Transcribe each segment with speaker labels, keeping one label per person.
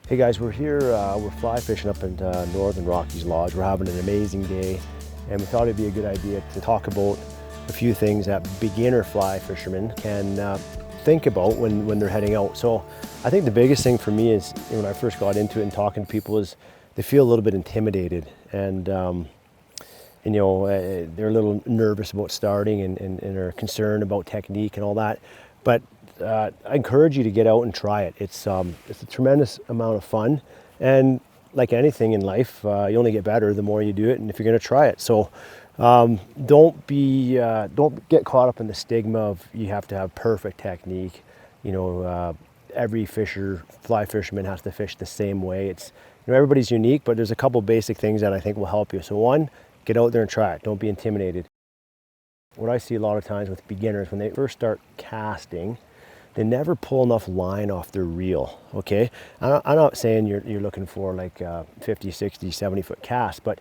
Speaker 1: Hey guys, we're here, we're fly fishing up in Northern Rockies Lodge. We're having an amazing day, and we thought it'd be a good idea to talk about a few things that beginner fly fishermen can think about when they're heading out. So I think the biggest thing for me is, when I first got into it and talking to people, is they feel a little bit intimidated, and they're a little nervous about starting and are concerned about technique and all that. But I encourage you to get out and try it. It's a tremendous amount of fun, and like anything in life, you only get better the more you do it, and if you're going to try it. So don't get caught up in the stigma of you have to have perfect technique. Every fly fisherman has to fish the same way. It's everybody's unique, but there's a couple basic things that I think will help you. So one, get out there and try it. Don't be intimidated. What I see a lot of times with beginners, when they first start casting, they never pull enough line off their reel, okay? I'm not saying you're looking for like 50, 60, 70 foot cast, but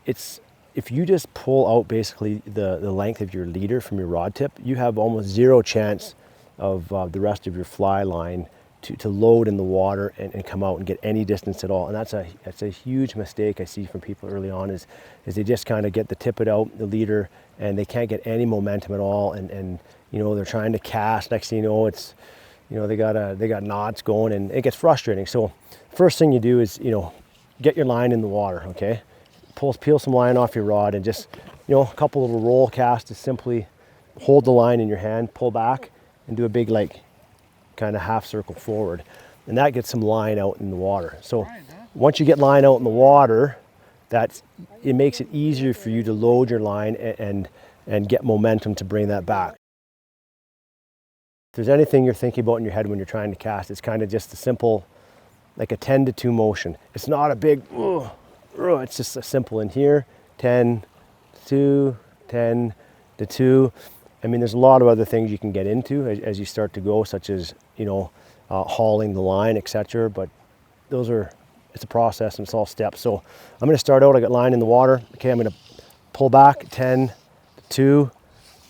Speaker 1: if you just pull out basically the length of your leader from your rod tip, you have almost zero chance of the rest of your fly line to load in the water and come out and get any distance at all. And that's a huge mistake I see from people early on is they just kind of get the tippet out, the leader, and they can't get any momentum at all, and they're trying to cast. Next thing you know, it's they got knots going, and it gets frustrating. So first thing you do is get your line in the water, okay? Peel some line off your rod, and just a couple little roll casts to simply hold the line in your hand, pull back, and do a big kind of half circle forward, and that gets some line out in the water. So once you get line out in the water, it makes it easier for you to load your line and get momentum to bring that back. If there's anything you're thinking about in your head when you're trying to cast, it's kind of just a simple, like a 10 to 2 motion. It's not a big, it's just a simple in here, 10 to 2, 10 to 2. I mean, there's a lot of other things you can get into as you start to go, such as, hauling the line, etc. But it's a process and it's all steps. So I'm going to start out, I got line in the water. Okay, I'm going to pull back 10 to 2,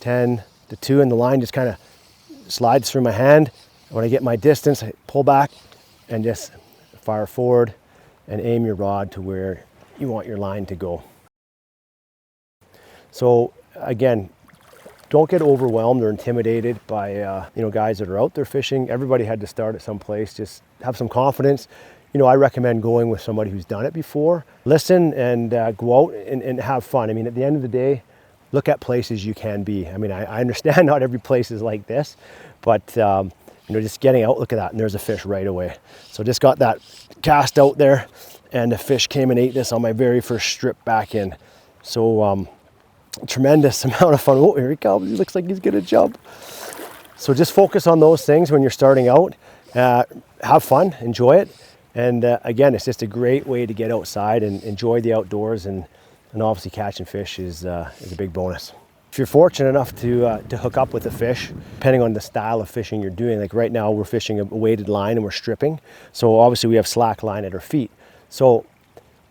Speaker 1: 10 to 2, and the line just kind of slides through my hand. When I get my distance, I pull back and just fire forward and aim your rod to where you want your line to go. So again, don't get overwhelmed or intimidated by guys that are out there fishing. Everybody had to start at some place. Just have some confidence. I recommend going with somebody who's done it before. Listen and go out and have fun. I mean, at the end of the day, look at places you can be. I mean, I understand not every place is like this, but just getting out, look at that, and there's a fish right away. So just got that cast out there, and the fish came and ate this on my very first strip back in. So tremendous amount of fun. Oh, here he comes. He looks like he's gonna jump. So just focus on those things when you're starting out. Have fun, enjoy it, and again, it's just a great way to get outside and enjoy the outdoors, and obviously catching fish is a big bonus. If you're fortunate enough to hook up with a fish, depending on the style of fishing you're doing, like right now we're fishing a weighted line and we're stripping, so obviously we have slack line at our feet. So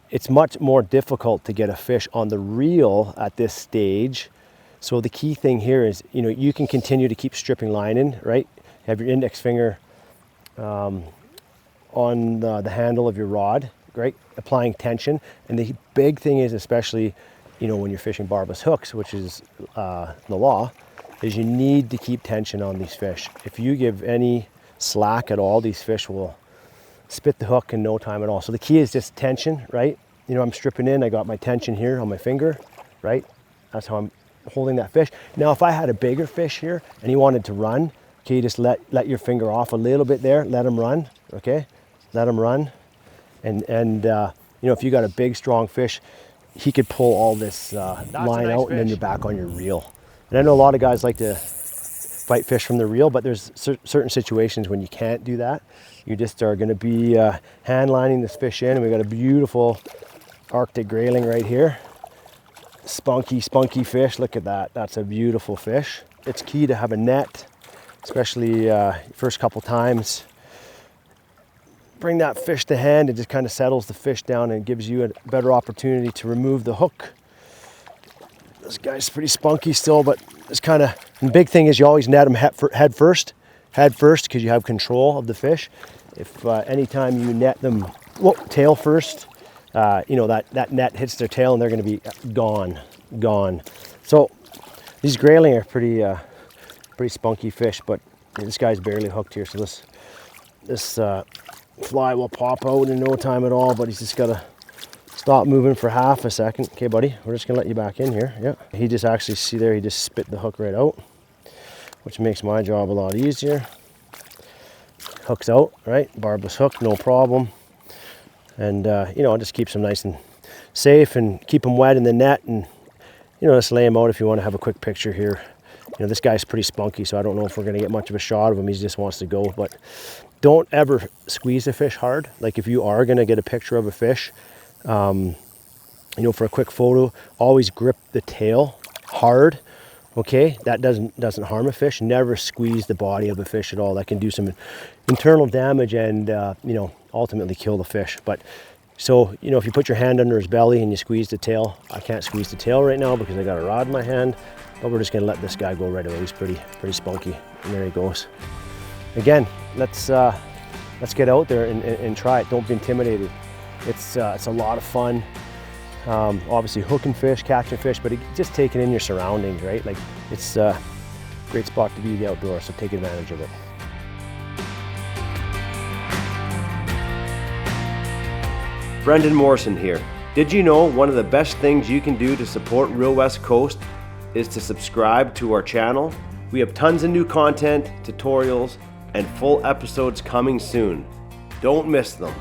Speaker 1: it's much more difficult to get a fish on the reel at this stage. So the key thing here is, you can continue to keep stripping line in, right? Have your index finger on the handle of your rod, right? Applying tension. And the big thing is, especially, when you're fishing barbless hooks, which is the law, is you need to keep tension on these fish. If you give any slack at all, these fish will spit the hook in no time at all. So the key is just tension, right? I'm stripping in, I got my tension here on my finger, right? That's how I'm holding that fish. Now, if I had a bigger fish here and he wanted to run, okay, you just let your finger off a little bit there, let him run, okay? Let him run. And if you got a big, strong fish, he could pull all this line out, and then you're back on your reel. And I know a lot of guys like to fight fish from the reel, but there's certain situations when you can't do that. You just are going to be hand lining this fish in, and we got a beautiful Arctic grayling right here. Spunky fish. Look at that. That's a beautiful fish. It's key to have a net, especially first couple times. Bring that fish to hand. It just kind of settles the fish down and gives you a better opportunity to remove the hook. This guy's pretty spunky still, but it's kind of, the big thing is you always net him head first, because you have control of the fish. If anytime you net them tail first, that net hits their tail and they're going to be gone. So these grayling are pretty spunky fish, but this guy's barely hooked here. So this fly will pop out in no time at all, but he's just got to stop moving for half a second. Okay, buddy, we're just gonna let you back in here. Yeah, he just actually, see there, he just spit the hook right out, which makes my job a lot easier. Hook's out, right? Barbless hook, no problem. And just keeps them nice and safe and keep them wet in the net, and just lay them out if you want to have a quick picture here. This guy's pretty spunky, so I don't know if we're gonna get much of a shot of him. He just wants to go, but don't ever squeeze a fish hard. Like if you are gonna get a picture of a fish, for a quick photo, always grip the tail hard. Okay, that doesn't harm a fish. Never squeeze the body of a fish at all. That can do some internal damage and ultimately kill the fish. But so if you put your hand under his belly and you squeeze the tail, I can't squeeze the tail right now because I got a rod in my hand, but we're just gonna let this guy go right away. He's pretty spunky, and there he goes. Again, let's get out there and try it. Don't be intimidated. It's a lot of fun. Obviously hooking fish, catching fish, but just taking in your surroundings, right? Like it's a great spot to be the outdoors, so take advantage of it. Brendan Morrison here. Did you know one of the best things you can do to support Real West Coast is to subscribe to our channel? We have tons of new content, tutorials, and full episodes coming soon. Don't miss them.